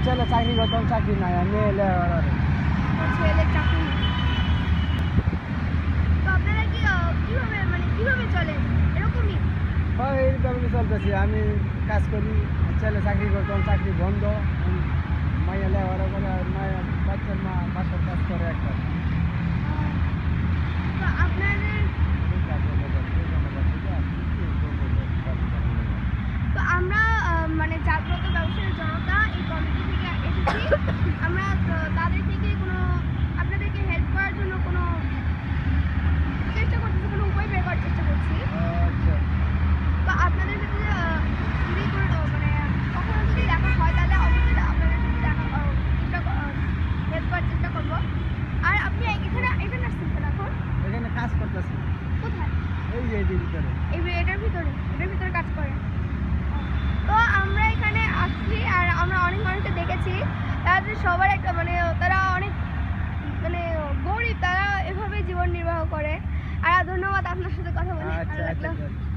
ছেলে চাকরি করতাম, চাকরি নাই, মেয়ে লেখাপড়া করে। ছেলের চাকরি নেই। তো আপনারা কি কিভাবে মানে কিভাবে চলেন এরকমই? হয় এইরকমই চলতেছি। আমি কাজ করি, ছেলে চাকরি করতাম, চাকরি বন্ধ। মাইয়া লেখাপড়া করে, আর মায়ের বাচ্চার মা বাসার কাজ করে একটা। তো আপনাদের তো আমরা মানে জাগ্রত ব্যবসায়ী জনতা এই কমিটি থেকে এসেছি। আমরা তাদের থেকে কোনো আপনাদেরকে হেল্প করার জন্য কোনো চেষ্টা করতেছি, কোনো উপায় বের করার চেষ্টা করছি। আচ্ছা, তো আপনাদের সাথে যদি কোনো মানে কখনো যদি দেখা হয় তাহলে অবশ্যই আপনাদের সাথে দেখা হেল্প করার চেষ্টা করবো। আর আপনি এখানে এখানে আসছেন কেন এখন? এখানে কাজ করতেছি, কোথায়? এই যে এটির ভিতরে। এটার ভিতরে কাজ করেন। তো আমরা এখানে আসছি আর আমরা অনেক মানুষকে দেখেছি, তাদের সবার একটা মানে তারা অনেক মানে গরিব, তারা এভাবে জীবন নির্বাহ করে। আর ধন্যবাদ, আপনার সাথে কথা বলে আচ্ছা ভালো আচ্ছা লাগলো। আচ্ছা।